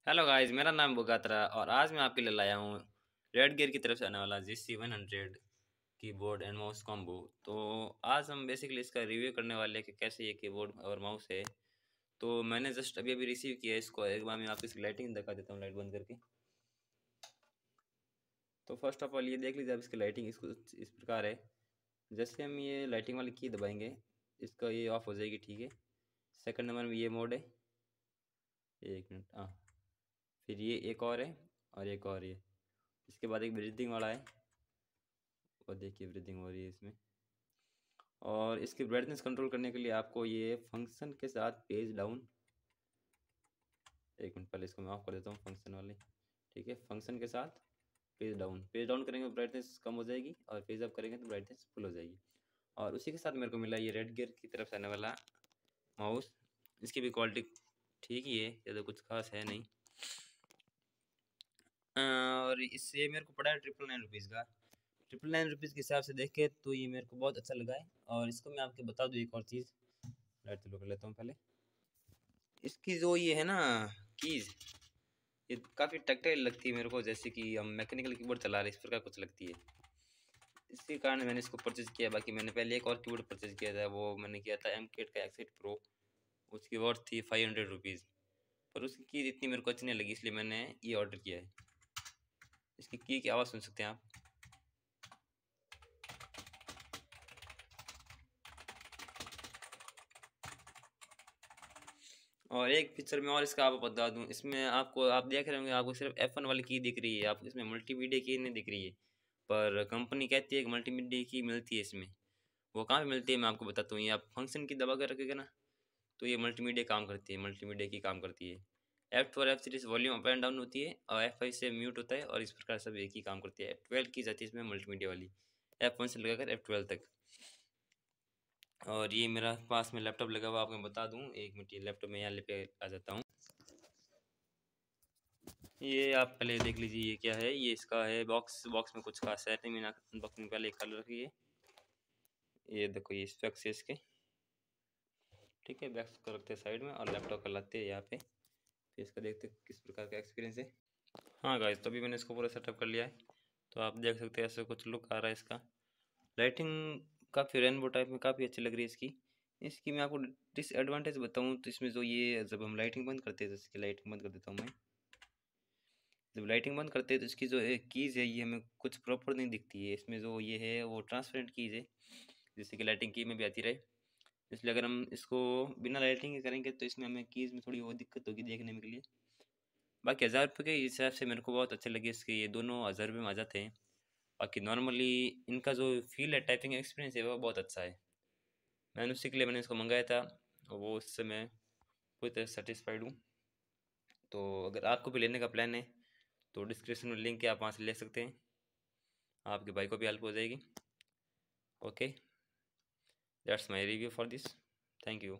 Hello guys, मेरा नाम बुगात्रा और आज मैं आपके लिए लाया हूँ रेड गियर की तरफ से आने वाला GC100 keyboard and mouse combo. तो आज हम बेसिकली इसका रिव्यू करने वाले हैं कि कैसे ये कीबोर्ड और माउस है। तो मैंने जस्ट अभी अभी रिसीव किया है इसको। एक बार मैं आपको इसकी लाइटिंग दिखा देता हूँ, लाइट बंद करके। तो फर्स्ट ऑफ ऑल ये देख लीजिए, आप इसकी लाइटिंग इसको इस प्रकार है। जैसे हम ये लाइटिंग वाली की दबाएंगे, इसका ये ऑफ हो जाएगी, ठीक है। सेकंड नंबर में ये मोड है, एक मिनट, हाँ। फिर ये एक और है और एक और ये। इसके बाद एक ब्रीदिंग वाला है, और देखिए ब्रीदिंग हो रही है इसमें। और इसकी ब्राइटनेस कंट्रोल करने के लिए आपको ये फंक्शन के साथ पेज डाउन, एक मिनट पहले इसको मैं ऑफ कर देता हूँ फंक्शन वाले, ठीक है। फंक्शन के साथ पेज डाउन करेंगे तो ब्राइटनेस कम हो जाएगी, और पेज अप करेंगे तो ब्राइटनेस फुल हो जाएगी। और उसी के साथ मेरे को मिला ये रेड गियर की तरफ से आने वाला माउस। इसकी भी क्वालिटी ठीक ही है, ज़्यादा कुछ खास है नहीं। और इससे मेरे को पड़ा है 999 रुपीज़ का। 999 रुपीज़ के हिसाब से देखे तो ये मेरे को बहुत अच्छा लगा है। और इसको मैं आपको बता दूँ एक और चीज़, लाइट चालू कर लेता हूँ पहले। इसकी जो ये है ना कीज़, ये काफ़ी टक्टाइल लगती है मेरे को, जैसे कि हम मैकेनिकल कीबोर्ड चला रहे इस प्रकार कुछ लगती है। इसी कारण मैंने इसको परचेज़ किया। बाकी मैंने पहले एक और कीबोर्ड परचेज़ किया था, वो मैंने किया था MCAT का X8 Pro। उसकी वर्थ थी 500 रुपीज़, पर उसकी कीज़ इतनी मेरे को अच्छी नहीं लगी, इसलिए मैंने ये ऑर्डर किया है। इसकी की आवाज़ सुन सकते हैं आप। और एक फीचर में और इसका आपको बता दूं, इसमें आपको, आप देख रहे होंगे, आपको सिर्फ F1 वाली की दिख रही है, आपको इसमें मल्टीमीडिया की नहीं दिख रही है। पर कंपनी कहती है कि मल्टीमीडिया की मिलती है इसमें। वो कहाँ पे मिलती है मैं आपको बताता हूँ। ये आप फंक्शन की दबा कर रखोगे ना, तो ये मल्टीमीडिया काम करती है, मल्टीमीडिया की काम करती है। F2 और F3 से वॉल्यूम अप एंड डाउन होती है, और F5 से म्यूट होता है, और इस प्रकार सब एक ही काम करती है। F12 की जाती है इसमें मल्टीमीडिया वाली, F1 से लगाकर F12 तक। और ये मेरा पास में लैपटॉप लगा हुआ, आपको बता दूँ, एक मिनट, ये लैपटॉप में यहाँ लेके आ जाता हूँ। ये आप पहले देख लीजिए ये क्या है। ये इसका है बॉक्स में कुछ खास है नहीं। मैंने अनबॉक्सिंग पहले कर रखी है। ये देखो, ये स्पेक्स है इसके, ठीक है। बैग्स को रखते हैं साइड में और लैपटॉप का लाते हैं यहाँ पे। फिर इसका देखते हैं किस प्रकार का एक्सपीरियंस है। हाँ गाइस, तो अभी मैंने इसको पूरा सेटअप कर लिया है। तो आप देख सकते हैं ऐसे कुछ लुक आ रहा है इसका। लाइटिंग काफ़ी रेनबो टाइप में काफ़ी अच्छी लग रही है इसकी। इसकी मैं आपको डिसएडवांटेज बताऊँ तो इसमें जो ये, जब हम लाइटिंग बंद करते हैं, जैसे कि लाइटिंग बंद कर देता हूँ मैं। जब लाइटिंग बंद करते हैं तो इसकी जो कीज़ है ये हमें कुछ प्रॉपर नहीं दिखती है। इसमें जो ये है वो ट्रांसपेरेंट कीज़ है, जैसे कि लाइटिंग की में भी आती रहे। इसलिए अगर हम इसको बिना लाइटिंग के करेंगे तो इसमें हमें कीज़ में थोड़ी वो दिक्कत होगी देखने में के लिए। बाकी 1000 रुपये के हिसाब से मेरे को बहुत अच्छे लगे इसके, ये दोनों 1000 रुपये में आ जाते हैं। बाकी नॉर्मली इनका जो फील है, टाइपिंग एक्सपीरियंस है, वो बहुत अच्छा है। मैंने उसी के लिए मैंने इसको मंगाया था, और वो उससे मैं पूरी तरह सेटिस्फाइड हूँ। तो अगर आपको भी लेने का प्लान है तो डिस्क्रिप्शन में लिंक है, आप वहाँ से ले सकते हैं। आपके भाई को भी हेल्प हो जाएगी। Okay, that's my review for this. Thank you.